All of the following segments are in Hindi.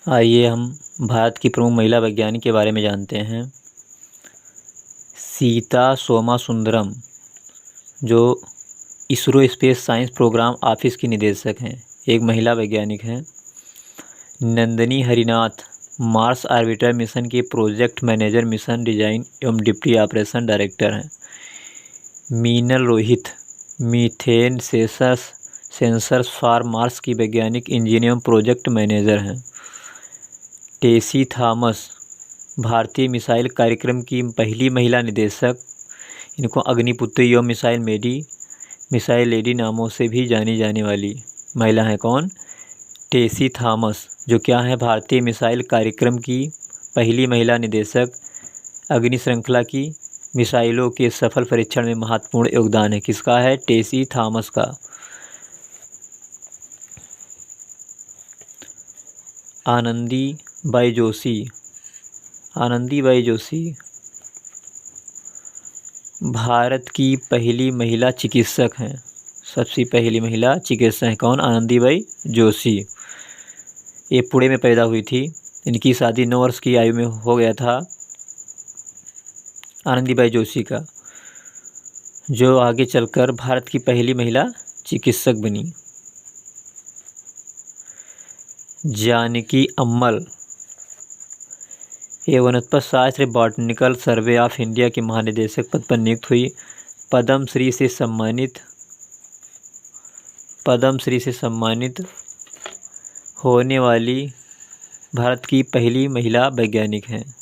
आइए हम भारत की प्रमुख महिला वैज्ञानिक के बारे में जानते हैं। सीता सोमासुंदरम जो ISRO space science program office की निदेशक हैं, एक महिला वैज्ञानिक हैं। Nandini Harinath Mars orbiter mission के प्रोजेक्ट मैनेजर, मिशन डिजाइन एवं डिप्टी ऑपरेशन डायरेक्टर हैं। Meenal Rohit methane sensors for Mars की वैज्ञानिक इंजीनियर एवं प्रोजेक्ट मैनेजर हैं। टेसी थॉमस भारतीय मिसाइल कार्यक्रम की पहली महिला निदेशक, इनको अग्निपुत्री एवं मिसाइल लेडी नामों से भी जानी जाने वाली महिला हैं। कौन? टेसी थॉमस, जो क्या है, भारतीय मिसाइल कार्यक्रम की पहली महिला निदेशक। अग्नि श्रृंखला की मिसाइलों के सफल परीक्षण में महत्वपूर्ण योगदान है। किसका है? टेसी थॉमस का। आनंदीबाई जोशी भारत की पहली महिला चिकित्सक हैं। सबसे पहली महिला चिकित्सक हैं। कौन? आनंदीबाई जोशी। ये पुणे में पैदा हुई थी। इनकी शादी 9 वर्ष की आयु में हो गया था आनंदीबाई जोशी का, जो आगे चलकर भारत की पहली महिला चिकित्सक बनी। जानकी अम्मल ये वनस्पति शास्त्र बॉटनिकल सर्वे ऑफ इंडिया के महानिदेशक पद पर नियुक्त हुई। पद्मश्री से सम्मानित होने वाली भारत की पहली महिला वैज्ञानिक हैं,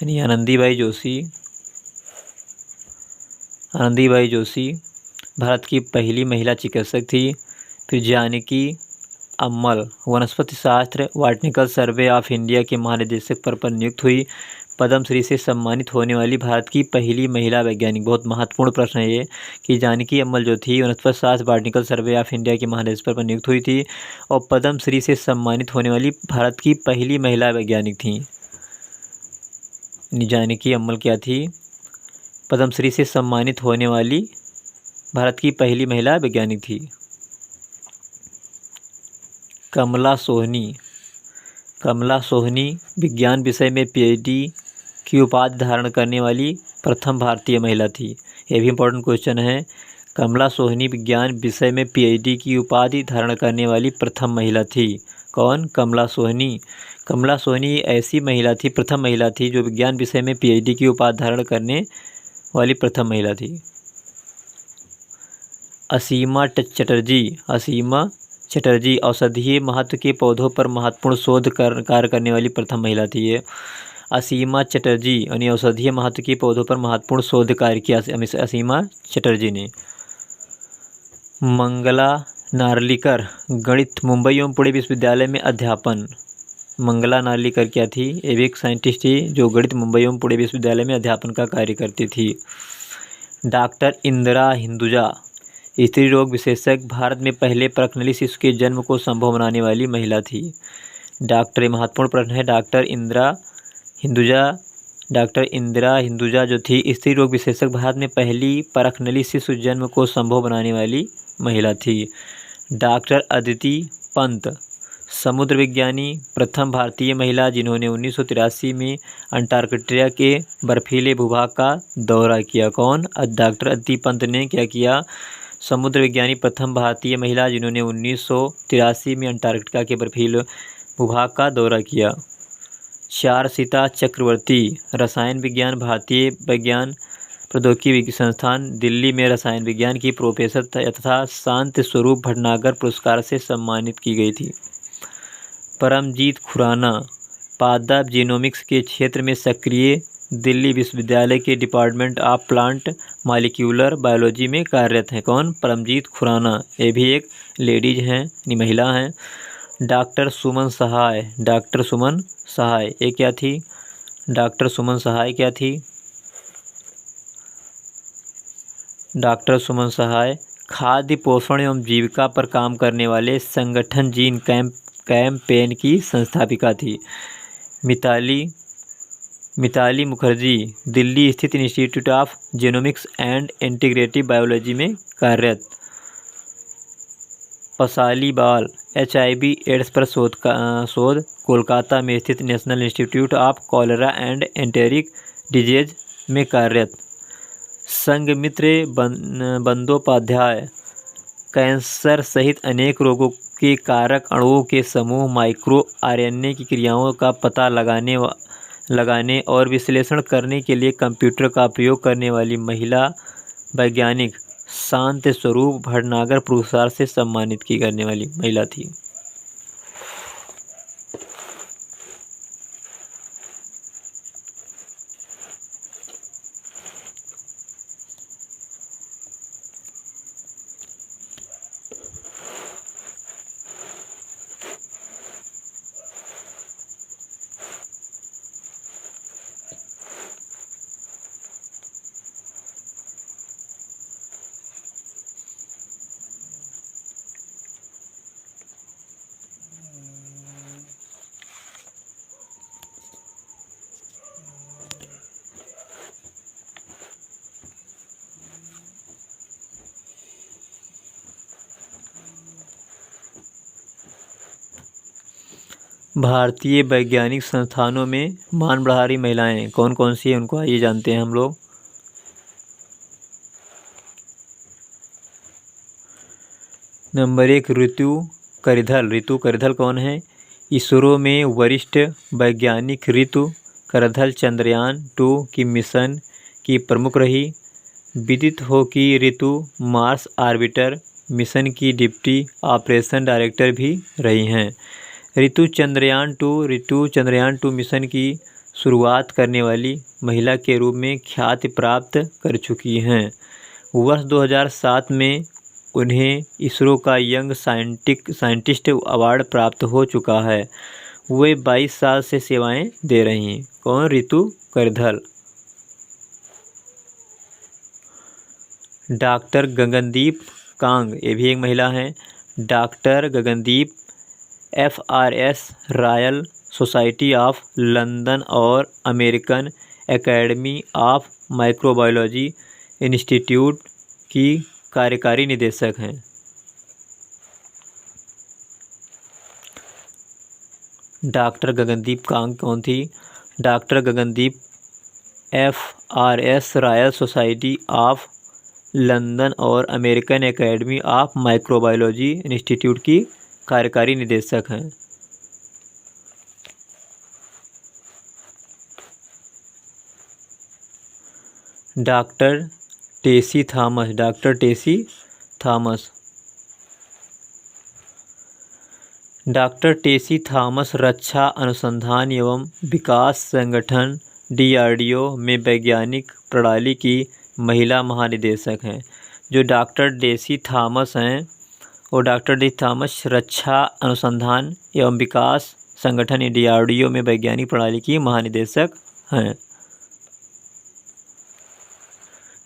यानी आनंदीबाई जोशी भारत की पहली महिला चिकित्सक थी। फिर जानकी अम्मल वनस्पति शास्त्र बॉटनिकल सर्वे ऑफ इंडिया के महानिदेशक पद पर नियुक्त हुई। पद्मश्री से सम्मानित होने वाली भारत की पहली महिला वैज्ञानिक। बहुत महत्वपूर्ण प्रश्न है ये कि जानकी अम्मल जो थी वनस्पति शास्त्र बॉटनिकल सर्वे ऑफ इंडिया के महानिदेशक पद पर नियुक्त हुई थी और पद्मश्री से सम्मानित होने वाली भारत की पहली महिला वैज्ञानिक थी। जानकी अम्मल क्या थी? पद्मश्री से सम्मानित होने वाली भारत की पहली महिला वैज्ञानिक थी। कमला सोहनी विज्ञान विषय में पीएचडी की उपाधि धारण करने वाली प्रथम भारतीय महिला थी। ये भी इम्पोर्टेंट क्वेश्चन है। कमला सोहनी विज्ञान विषय में पीएचडी की उपाधि धारण करने वाली प्रथम महिला थी। कौन? कमला सोहनी ऐसी महिला थी, प्रथम महिला थी जो विज्ञान विषय में पीएचडी की उपाधि धारण करने वाली प्रथम महिला थी। असीमा चटर्जी औषधीय महत्व के पौधों पर महत्वपूर्ण शोध कार्य करने वाली प्रथम महिला थी। ये असीमा चटर्जी यानी औषधीय महत्व के पौधों पर महत्वपूर्ण शोध कार्य किया असीमा चटर्जी ने। मंगला नार्लिकर गणित, मुंबई एवं पुणे विश्वविद्यालय में अध्यापन। मंगला नार्लिकर क्या थी? ये भी एक साइंटिस्ट थी जो गणित, मुंबई एवं पुणे विश्वविद्यालय में अध्यापन का कार्य करती थी। डॉक्टर इंदिरा हिंदुजा स्त्री रोग विशेषज्ञ, भारत में पहले परखनली शिशु के जन्म को संभव बनाने वाली महिला थी। महत्वपूर्ण प्रश्न है। डॉक्टर इंदिरा हिंदुजा जो थी स्त्री रोग विशेषज्ञ, भारत में पहली परखनली शिशु जन्म को संभव बनाने वाली महिला थी। डॉक्टर अदिति पंत समुद्र विज्ञानी, प्रथम भारतीय महिला जिन्होंने 1983 में अंटार्कटिका के बर्फीले भूभाग का दौरा किया। कौन? डॉक्टर अदिति पंत ने क्या किया? समुद्र विज्ञानी, प्रथम भारतीय महिला जिन्होंने 1983 में अंटार्कटिका के बर्फीले भूभाग का दौरा किया। चारुसीता चक्रवर्ती रसायन विज्ञान, भारतीय विज्ञान प्रौद्योगिकी संस्थान दिल्ली में रसायन विज्ञान की प्रोफेसर तथा शांति स्वरूप भटनागर पुरस्कार से सम्मानित की गई थी। परमजीत खुराना पादप जीनोमिक्स के क्षेत्र में सक्रिय, दिल्ली विश्वविद्यालय के department of plant molecular biology में कार्यरत हैं। कौन? परमजीत खुराना। ये भी एक लेडीज हैं, महिला हैं। डॉक्टर सुमन सहाय ये क्या थी? डॉक्टर सुमन सहाय खाद्य पोषण एवं जीविका पर काम करने वाले संगठन जीन कैंपेन की संस्थापिका थी। मिताली मुखर्जी दिल्ली स्थित institute of genomics and integrative biology में कार्यरत। पसाली बाल HIV एड्स पर शोध कोलकाता में स्थित national institute of cholera and enteric disease में कार्यरत। संघमित्र बंदोपाध्याय कैंसर सहित अनेक रोगों के कारक अणुओं के समूह माइक्रो आरएनए की क्रियाओं का पता लगाने और विश्लेषण करने के लिए कंप्यूटर का प्रयोग करने वाली महिला वैज्ञानिक शांत स्वरूप भटनागर पुरस्कार से सम्मानित की करने वाली महिला थी। भारतीय वैज्ञानिक संस्थानों में मान बढ़ा रही महिलाएं कौन कौन सी हैं, उनको आइए जानते हैं हम लोग। नंबर 1 ऋतु करिधल। ऋतु करिधल कौन है? इसरो में वरिष्ठ वैज्ञानिक ऋतु करिधल चंद्रयान 2 की मिशन की प्रमुख रही। विदित हो कि ऋतु मार्स ऑर्बिटर मिशन की डिप्टी ऑपरेशन डायरेक्टर भी रही हैं। ऋतु चंद्रयान 2 मिशन की शुरुआत करने वाली महिला के रूप में ख्याति प्राप्त कर चुकी हैं। वर्ष 2007 में उन्हें इसरो का यंग साइंटिस्ट अवार्ड प्राप्त हो चुका है। वे 22 साल से सेवाएं दे रही हैं। कौन? ऋतु करिधल। डॉक्टर गगनदीप कांग, ये भी एक महिला हैं। Doctor Gagandeep FRS Royal Society of London और American Academy of Microbiology Institute की कार्यकारी निदेशक हैं। डॉक्टर गगनदीप कांग कौन थी? Doctor Gagandeep FRS Royal Society of London और American Academy of Microbiology Institute की कार्यकारी निदेशक हैं। Doctor Tessy Thomas. Doctor Tessy Thomas. Doctor Tessy Thomas रक्षा अनुसंधान एवं विकास संगठन DRDO में वैज्ञानिक प्रणाली की महिला महानिदेशक हैं। जो डॉक्टर टेसी थॉमस हैं और डॉक्टर डी थॉमस रक्षा अनुसंधान एवं विकास संगठन DRDO में वैज्ञानिक प्रणाली की महानिदेशक हैं।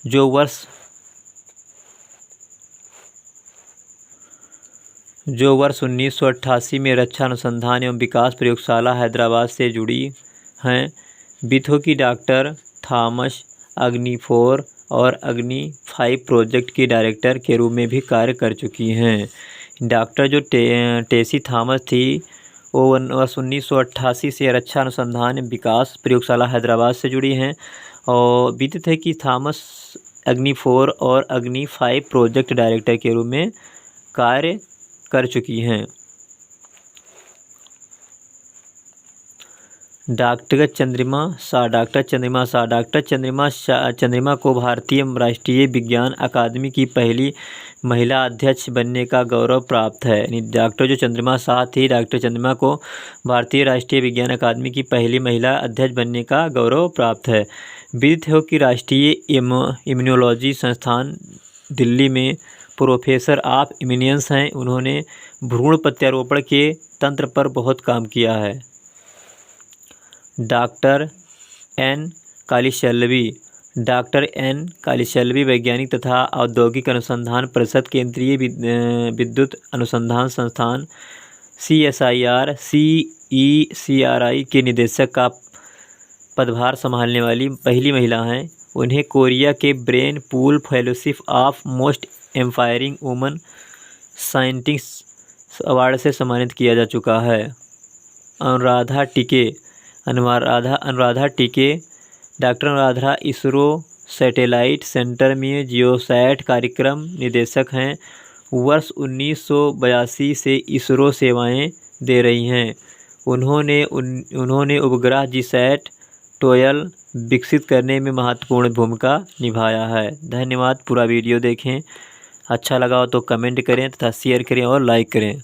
जो वर्ष 1988 में रक्षा अनुसंधान एवं विकास प्रयोगशाला हैदराबाद से जुड़ी हैं। विथो की डॉक्टर थॉमस अग्नि 4 और अग्नि 5 प्रोजेक्ट की डायरेक्टर के रूप में भी कार्य कर चुकी हैं। डॉक्टर जो टेसी थॉमस थी वो वर्ष 1988 से रक्षा अनुसंधान विकास प्रयोगशाला हैदराबाद से जुड़ी हैं और विदित है कि थॉमस अग्नि 4 और अग्नि 5 प्रोजेक्ट डायरेक्टर के रूप में कार्य कर चुकी हैं। डॉक्टर चंद्रिमा शाह। डॉक्टर चंद्रिमा को भारतीय राष्ट्रीय विज्ञान अकादमी की पहली महिला अध्यक्ष बनने का गौरव प्राप्त है। डॉक्टर जो चंद्रिमा शाह थी, डॉक्टर चंद्रिमा को भारतीय राष्ट्रीय विज्ञान अकादमी की पहली महिला अध्यक्ष बनने का गौरव प्राप्त है। विदित हो कि राष्ट्रीय इम्यूनोलॉजी संस्थान दिल्ली में प्रोफेसर ऑफ इम्यूनियंस हैं। उन्होंने भ्रूण प्रत्यारोपण के तंत्र पर बहुत काम किया है। डॉक्टर एन कालीशेल्वी वैज्ञानिक तथा औद्योगिक अनुसंधान परिषद केंद्रीय विद्युत अनुसंधान संस्थान CSIR-CECRI के निदेशक का पदभार संभालने वाली पहली महिला हैं। उन्हें कोरिया के brain pool fellowship of most एम्पायरिंग woman award से सम्मानित किया जा चुका है। अनुराधा टीके doctor Anuradha ISRO satellite centre में जियोसैट कार्यक्रम निदेशक हैं। वर्ष 1982 से इसरो सेवाएं दे रही हैं। उन्होंने उपग्रह जीसैट 12 विकसित करने में महत्वपूर्ण भूमिका निभाया है। धन्यवाद। पूरा वीडियो देखें। अच्छा लगा हो तो कमेंट करें तथा शेयर करें और लाइक करें।